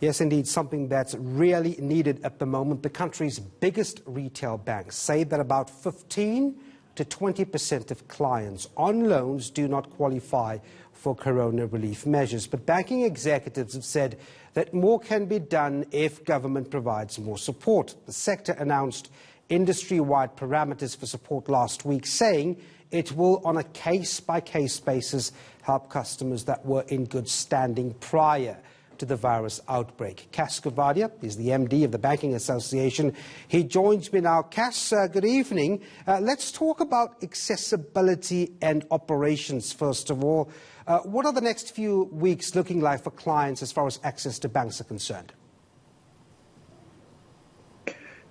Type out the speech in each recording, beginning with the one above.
Yes, indeed, something that's really needed at the moment. The country's biggest retail banks say that about 15 to 20% of clients on loans do not qualify for corona relief measures. But banking executives have said that more can be done if government provides more support. The sector announced industry-wide parameters for support last week, saying it will, on a case-by-case basis, help customers that were in good standing prior to the virus outbreak. Coovadia is the MD of the Banking Association. He joins me now. Cass, good evening. Let's talk about accessibility and operations first of all. What are the next few weeks looking like for clients as far as access to banks are concerned?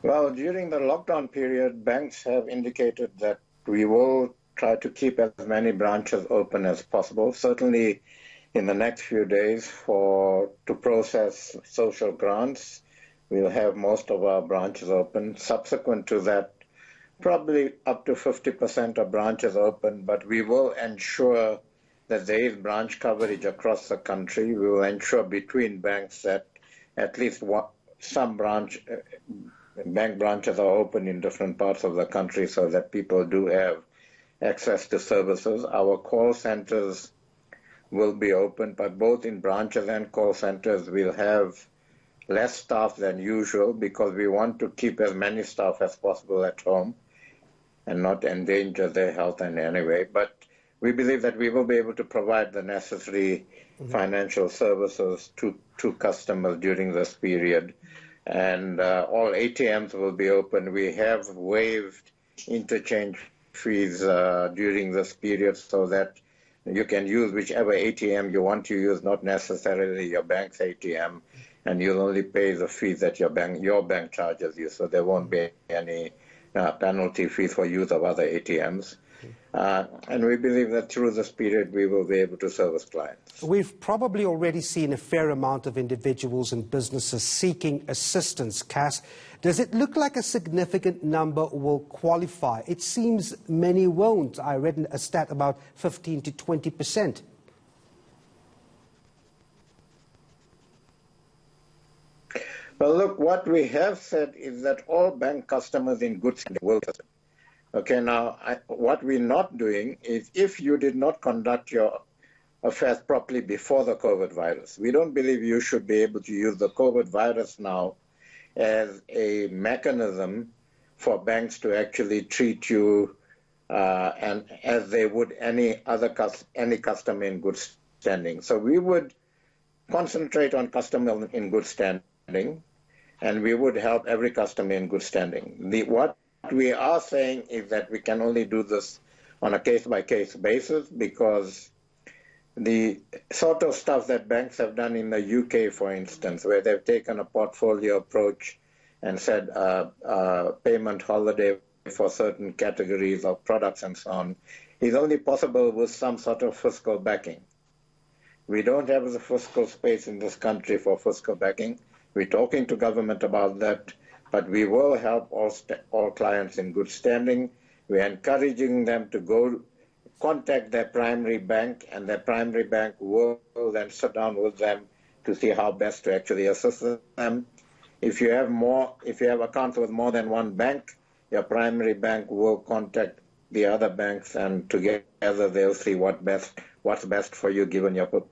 Well, during the lockdown period, banks have indicated that we will try to keep as many branches open as possible. Certainly in the next few days to process social grants, we'll have most of our branches open. Subsequent to that, probably up to 50% of branches open, but we will ensure that there is branch coverage across the country. We will ensure between banks that at least some bank branches are open in different parts of the country so that people do have access to services. Our call centers will be open, but both in branches and call centers we'll have less staff than usual because we want to keep as many staff as possible at home and not endanger their health in any way. But we believe that we will be able to provide the necessary financial services to customers during this period. And all ATMs will be open. We have waived interchange fees during this period so that you can use whichever ATM you want to use, not necessarily your bank's ATM, and you'll only pay the fees that your bank charges you, so there won't be any penalty fees for use of other ATMs. And we believe that through this period we will be able to service clients. We've probably already seen a fair amount of individuals and businesses seeking assistance, Cass. Does it look like a significant number will qualify? It seems many won't. I read a stat about 15 to 20%. Well, look, what we have said is that all bank customers in good standing will visit. Okay, now, what we're not doing is if you did not conduct your affairs properly before the COVID virus, we don't believe you should be able to use the COVID virus now as a mechanism for banks to actually treat you and as they would any customer in good standing. So we would concentrate on customer in good standing, and we would help every customer in good standing. What we are saying is that we can only do this on a case-by-case basis because the sort of stuff that banks have done in the UK, for instance, where they've taken a portfolio approach and said payment holiday for certain categories of products and so on, is only possible with some sort of fiscal backing. We don't have the fiscal space in this country for fiscal backing. We're talking to government about that, but we will help all clients in good standing. We're encouraging them to go contact their primary bank, and their primary bank will then sit down with them to see how best to actually assist them. If you have accounts with more than one bank, your primary bank will contact the other banks, and together they'll see what's best for you given your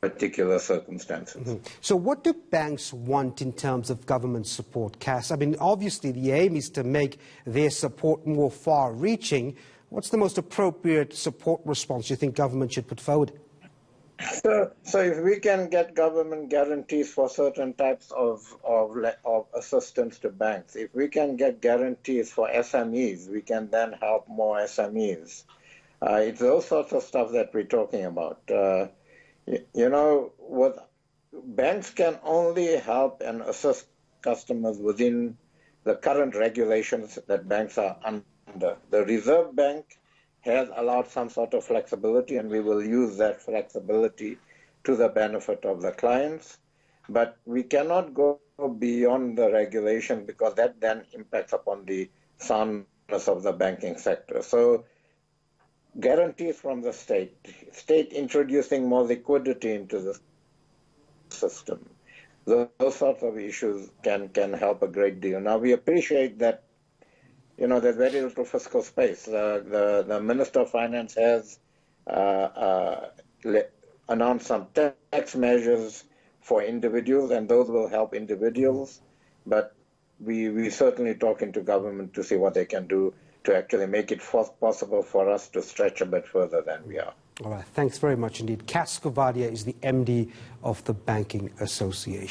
particular circumstances. So what do banks want in terms of government support, Cass? I mean, obviously the aim is to make their support more far-reaching. What's the most appropriate support response you think government should put forward? So if we can get government guarantees for certain types of assistance to banks, if we can get guarantees for SMEs, we can then help more SMEs. It's those sorts of stuff that we're talking about. Banks can only help and assist customers within the current regulations that banks are under. The Reserve Bank has allowed some sort of flexibility, and we will use that flexibility to the benefit of the clients. But we cannot go beyond the regulation because that then impacts upon the soundness of the banking sector. So guarantees from the state introducing more liquidity into the system, those sorts of issues can help a great deal. Now, we appreciate that, there's very little fiscal space. The Minister of Finance has announced some tax measures for individuals, and those will help individuals. But we certainly talking to government to see what they can do to actually make it possible for us to stretch a bit further than we are. All right, thanks very much indeed. Coovadia is the MD of the Banking Association.